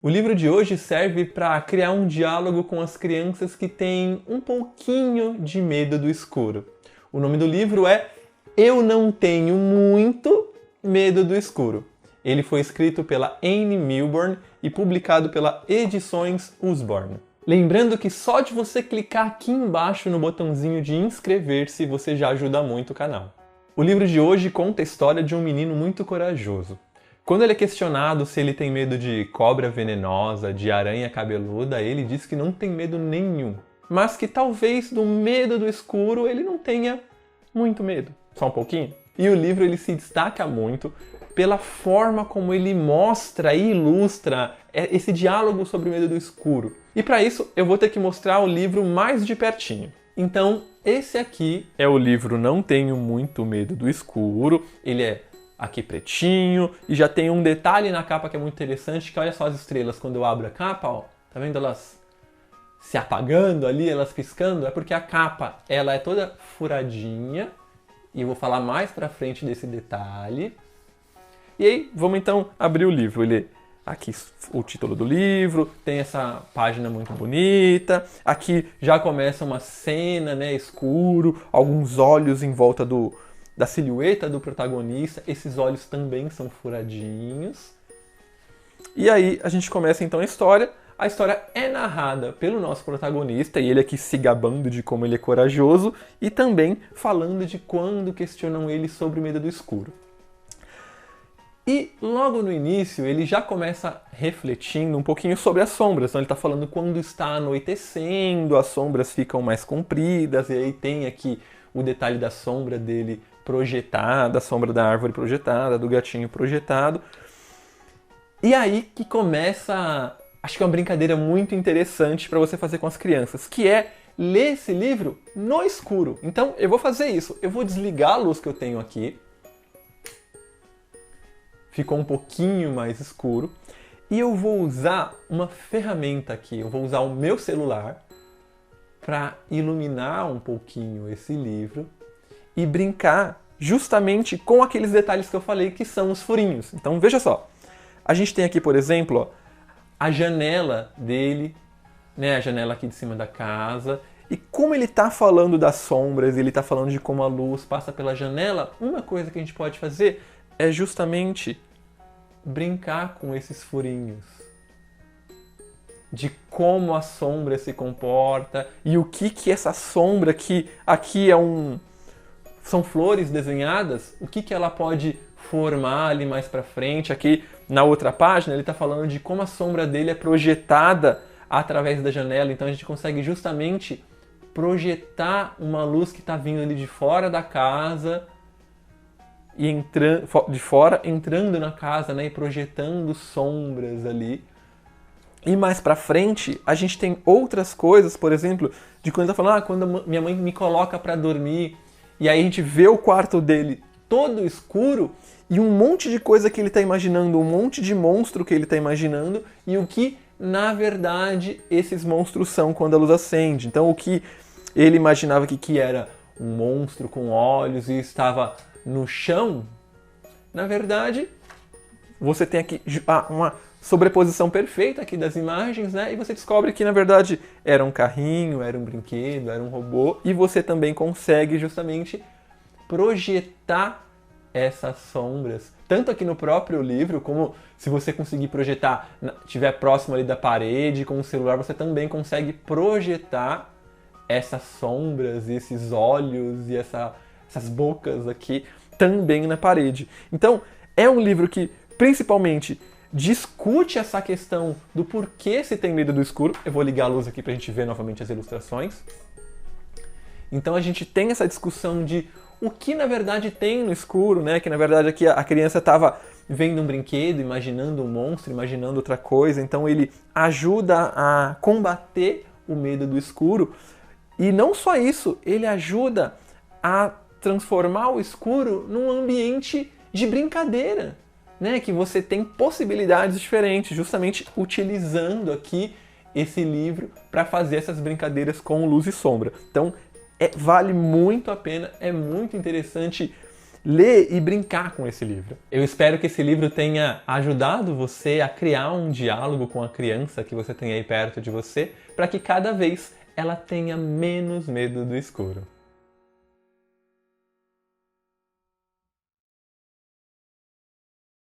O livro de hoje serve para criar um diálogo com as crianças que têm um pouquinho de medo do escuro. O nome do livro é Eu Não Tenho Muito Medo do Escuro. Ele foi escrito pela Anne Milburn e publicado pela Edições Usborne. Lembrando que só de você clicar aqui embaixo no botãozinho de inscrever-se você já ajuda muito o canal. O livro de hoje conta a história de um menino muito corajoso. Quando ele é questionado se ele tem medo de cobra venenosa, de aranha cabeluda, ele diz que não tem medo nenhum. Mas que talvez do medo do escuro ele não tenha muito medo. Só um pouquinho. E o livro ele se destaca muito pela forma como ele mostra e ilustra esse diálogo sobre o medo do escuro. E para isso eu vou ter que mostrar o livro mais de pertinho. Então, esse aqui é o livro Não Tenho Muito Medo do Escuro. Ele é aqui pretinho, e já tem um detalhe na capa que é muito interessante, que olha só as estrelas quando eu abro a capa, ó, tá vendo elas se apagando ali, elas piscando? É porque a capa, ela é toda furadinha, e eu vou falar mais pra frente desse detalhe. E aí, vamos então abrir o livro. Ele aqui o título do livro, tem essa página muito bonita, aqui já começa uma cena, né, escuro, alguns olhos em volta da silhueta do protagonista, esses olhos também são furadinhos. E aí a gente começa então a história. A história é narrada pelo nosso protagonista, e ele aqui se gabando de como ele é corajoso, e também falando de quando questionam ele sobre o medo do escuro. E logo no início ele já começa refletindo um pouquinho sobre as sombras. Então ele está falando quando está anoitecendo, as sombras ficam mais compridas, e aí tem aqui o detalhe da sombra dele projetada, a sombra da árvore projetada, do gatinho projetado. E aí que começa, acho que é uma brincadeira muito interessante para você fazer com as crianças, que é ler esse livro no escuro. Então eu vou fazer isso, eu vou desligar a luz que eu tenho aqui, ficou um pouquinho mais escuro, e eu vou usar uma ferramenta aqui, eu vou usar o meu celular para iluminar um pouquinho esse livro e brincar justamente com aqueles detalhes que eu falei que são os furinhos. Então veja só, a gente tem aqui, por exemplo, ó, a janela dele, né, a janela aqui de cima da casa, e como ele está falando das sombras, ele está falando de como a luz passa pela janela, uma coisa que a gente pode fazer é justamente brincar com esses furinhos, de como a sombra se comporta e o que essa sombra, que aqui são flores desenhadas, o que ela pode formar ali mais pra frente. Aqui na outra página ele está falando de como a sombra dele é projetada através da janela, então a gente consegue justamente projetar uma luz que está vindo ali de fora da casa e de fora entrando na casa, né, e projetando sombras ali. E mais pra frente, a gente tem outras coisas, por exemplo, de quando ele tá falando, quando minha mãe me coloca pra dormir, e aí a gente vê o quarto dele todo escuro, e um monte de coisa que ele tá imaginando, um monte de monstro que ele tá imaginando, e o que, na verdade, esses monstros são quando a luz acende. Então, o que ele imaginava que era um monstro com olhos e estava no chão, na verdade, você tem aqui uma sobreposição perfeita aqui das imagens, né? E você descobre que, na verdade, era um carrinho, era um brinquedo, era um robô, e você também consegue justamente projetar essas sombras, tanto aqui no próprio livro, como se você conseguir projetar, estiver próximo ali da parede, com o celular, você também consegue projetar essas sombras, esses olhos e essas bocas aqui também na parede. Então, é um livro que, principalmente, discute essa questão do porquê se tem medo do escuro. Eu vou ligar a luz aqui para a gente ver novamente as ilustrações. Então a gente tem essa discussão de o que na verdade tem no escuro, né? Que na verdade aqui a criança estava vendo um brinquedo, imaginando um monstro, imaginando outra coisa. Então ele ajuda a combater o medo do escuro. E não só isso, ele ajuda a transformar o escuro num ambiente de brincadeira, né, que você tem possibilidades diferentes, justamente utilizando aqui esse livro para fazer essas brincadeiras com luz e sombra. Então, vale muito a pena, é muito interessante ler e brincar com esse livro. Eu espero que esse livro tenha ajudado você a criar um diálogo com a criança que você tem aí perto de você, para que cada vez ela tenha menos medo do escuro.